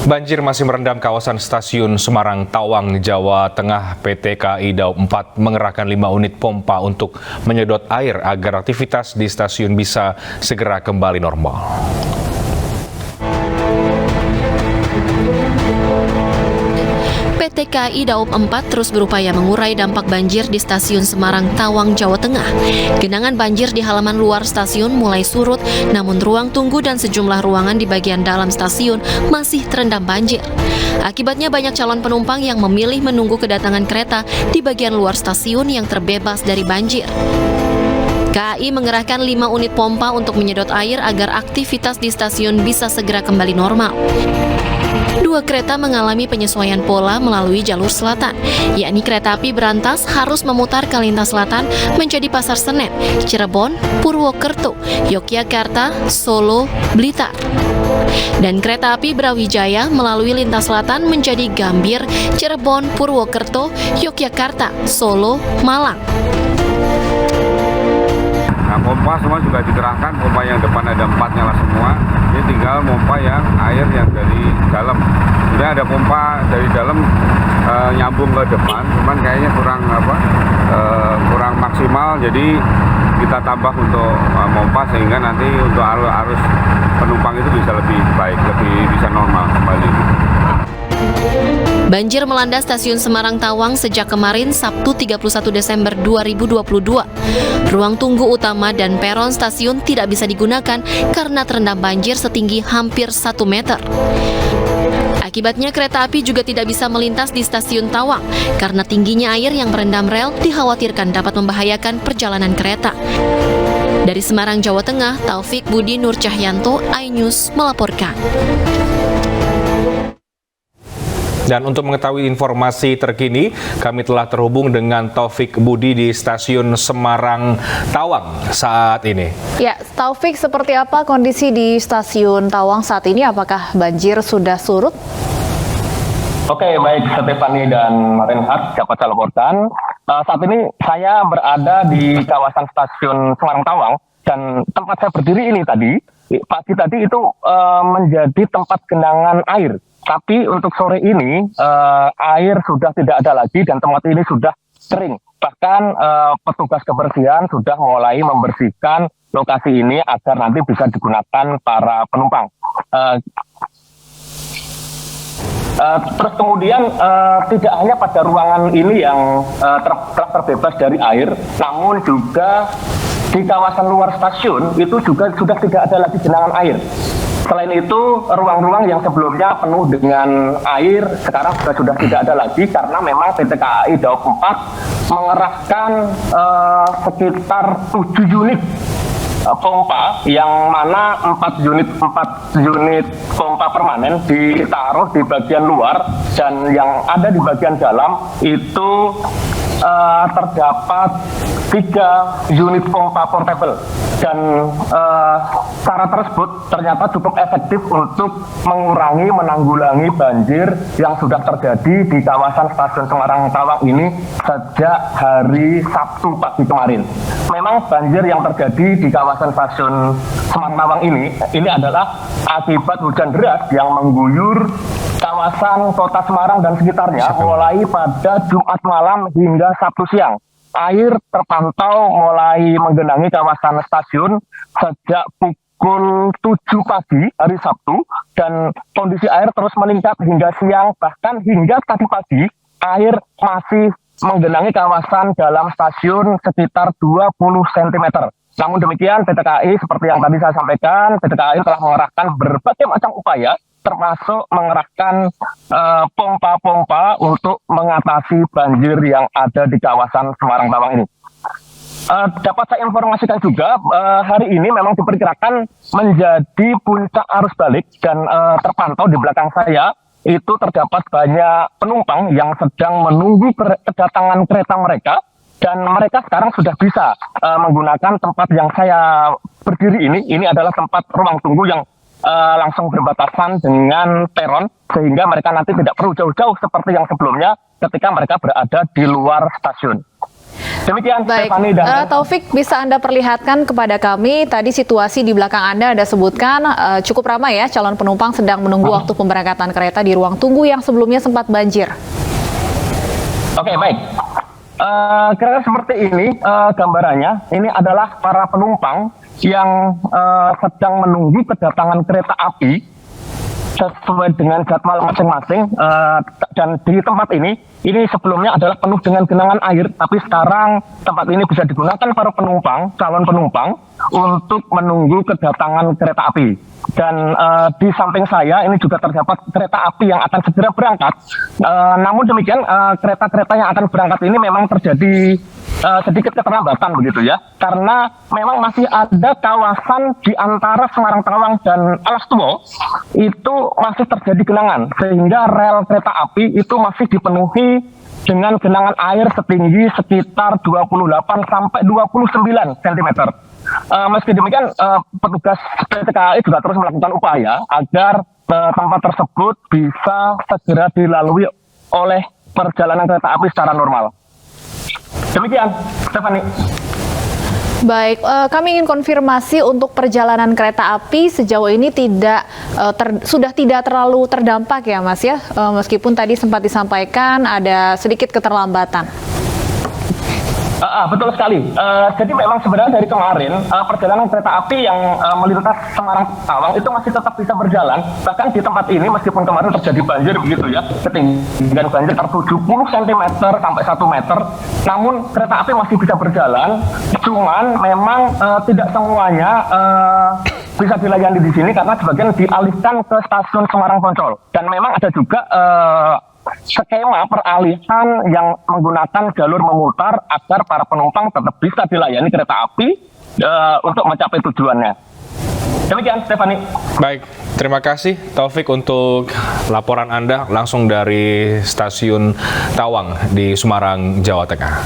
Banjir masih merendam kawasan stasiun Semarang Tawang, Jawa Tengah. PT KAI Daob 4 mengerahkan 5 unit pompa untuk menyedot air agar aktivitas di stasiun bisa segera kembali normal. PT KAI Daob 4 terus berupaya mengurai dampak banjir di stasiun Semarang Tawang, Jawa Tengah. Genangan banjir di halaman luar stasiun mulai surut, namun ruang tunggu dan sejumlah ruangan di bagian dalam stasiun masih terendam banjir. Akibatnya banyak calon penumpang yang memilih menunggu kedatangan kereta di bagian luar stasiun yang terbebas dari banjir. KAI mengerahkan 5 unit pompa untuk menyedot air agar aktivitas di stasiun bisa segera kembali normal. 2 kereta mengalami penyesuaian pola melalui jalur selatan, yakni kereta api berantas harus memutar ke lintas selatan menjadi Pasar Senen, Cirebon, Purwokerto, Yogyakarta, Solo, Blitar. Dan kereta api Brawijaya melalui lintas selatan menjadi Gambir, Cirebon, Purwokerto, Yogyakarta, Solo, Malang. Nah, pompa semua juga dikerahkan, pompa yang depan ada 4 nyala semua. Ini tinggal pompa yang air yang dari dalam. Sebenarnya ada pompa dari dalam nyambung ke depan, cuman kayaknya kurang maksimal. Jadi kita tambah untuk pompa sehingga nanti untuk arus penumpang itu bisa lebih baik, lebih bisa normal kembali. Banjir melanda stasiun Semarang Tawang sejak kemarin Sabtu 31 Desember 2022. Ruang tunggu utama dan peron stasiun tidak bisa digunakan karena terendam banjir setinggi hampir 1 meter. Akibatnya kereta api juga tidak bisa melintas di stasiun Tawang karena tingginya air yang merendam rel dikhawatirkan dapat membahayakan perjalanan kereta. Dari Semarang, Jawa Tengah, Taufik Budi Nur Cahyanto, iNews melaporkan. Dan untuk mengetahui informasi terkini, kami telah terhubung dengan Taufik Budi di stasiun Semarang Tawang saat ini. Ya, Taufik, seperti apa kondisi di stasiun Tawang saat ini? Apakah banjir sudah surut? Oke, baik Stephanie dan Renhat dapat saya laporkan. Saat ini saya berada di kawasan stasiun Semarang Tawang dan tempat saya berdiri ini pagi tadi itu menjadi tempat genangan air. Tapi untuk sore ini air sudah tidak ada lagi dan tempat ini sudah kering. Bahkan petugas kebersihan sudah mulai membersihkan lokasi ini agar nanti bisa digunakan para penumpang. Terus kemudian tidak hanya pada ruangan ini yang telah terbebas dari air, namun juga di kawasan luar stasiun itu juga sudah tidak ada lagi genangan air. Selain itu, ruang-ruang yang sebelumnya penuh dengan air sekarang sudah tidak ada lagi karena memang PT KAI Daob 4 mengerahkan sekitar 7 unit pompa, yang mana 4 unit pompa permanen ditaruh di bagian luar dan yang ada di bagian dalam itu terdapat 3 unit pompa portable dan cara tersebut ternyata cukup efektif untuk menanggulangi banjir yang sudah terjadi di kawasan stasiun Semarang Tawang ini sejak hari Sabtu pagi kemarin. Memang banjir yang terjadi di kawasan stasiun Semarang Tawang ini adalah akibat hujan deras yang mengguyur kawasan kota Semarang dan sekitarnya mulai pada Jumat malam hingga Sabtu siang. Air terpantau mulai menggenangi kawasan stasiun sejak pukul 7 pagi hari Sabtu dan kondisi air terus meningkat hingga siang, bahkan hingga tadi pagi air masih menggenangi kawasan dalam stasiun sekitar 20 cm. Namun demikian PT KAI seperti yang tadi saya sampaikan, PT KAI telah mengerahkan berbagai macam upaya termasuk mengerahkan pompa-pompa untuk mengatasi banjir yang ada di kawasan Semarang Tawang ini. Dapat saya informasikan juga, hari ini memang diperkirakan menjadi puncak arus balik dan terpantau di belakang saya itu terdapat banyak penumpang yang sedang menunggu kedatangan kereta mereka dan mereka sekarang sudah bisa menggunakan tempat yang saya berdiri ini. Ini adalah tempat ruang tunggu yang langsung berbatasan dengan peron sehingga mereka nanti tidak perlu jauh-jauh seperti yang sebelumnya ketika mereka berada di luar stasiun. Demikian, Baik, Stephanie dan Taufik, bisa Anda perlihatkan kepada kami, tadi situasi di belakang Anda ada sebutkan cukup ramai ya, calon penumpang sedang menunggu waktu pemberangkatan kereta di ruang tunggu yang sebelumnya sempat banjir. Oke, baik. Kira-kira seperti ini gambarannya. Ini adalah para penumpang yang sedang menunggu kedatangan kereta api sesuai dengan jadwal masing-masing, dan di tempat ini sebelumnya adalah penuh dengan genangan air, tapi sekarang tempat ini bisa digunakan para penumpang, calon penumpang untuk menunggu kedatangan kereta api. Dan di samping saya ini juga terdapat kereta api yang akan segera berangkat. Namun demikian kereta-kereta yang akan berangkat ini memang terjadi sedikit keterlambatan begitu ya, karena memang masih ada kawasan di antara Semarang Tawang dan Alas Tuwo itu masih terjadi genangan, sehingga rel kereta api itu masih dipenuhi dengan genangan air setinggi sekitar 28 sampai 29 cm. Meski demikian, petugas PT KAI juga terus melakukan upaya agar tempat tersebut bisa segera dilalui oleh perjalanan kereta api secara normal. Demikian, Stephanie. Baik, kami ingin konfirmasi untuk perjalanan kereta api sejauh ini sudah tidak terlalu terdampak ya Mas ya, meskipun tadi sempat disampaikan ada sedikit keterlambatan. Betul sekali. Jadi memang sebenarnya dari kemarin perjalanan kereta api yang melintas Semarang Tawang itu masih tetap bisa berjalan. Bahkan di tempat ini meskipun kemarin terjadi banjir begitu ya, ketinggian banjir 70 cm sampai 1 meter, namun kereta api masih bisa berjalan. Cuman memang tidak semuanya bisa dilayani di sini karena sebagian dialihkan ke stasiun Semarang Poncol. Dan memang ada juga skema peralihan yang menggunakan jalur memutar agar para penumpang tetap bisa dilayani kereta api untuk mencapai tujuannya. Demikian, Stephanie. Baik, terima kasih Taufik untuk laporan Anda langsung dari stasiun Tawang di Semarang, Jawa Tengah.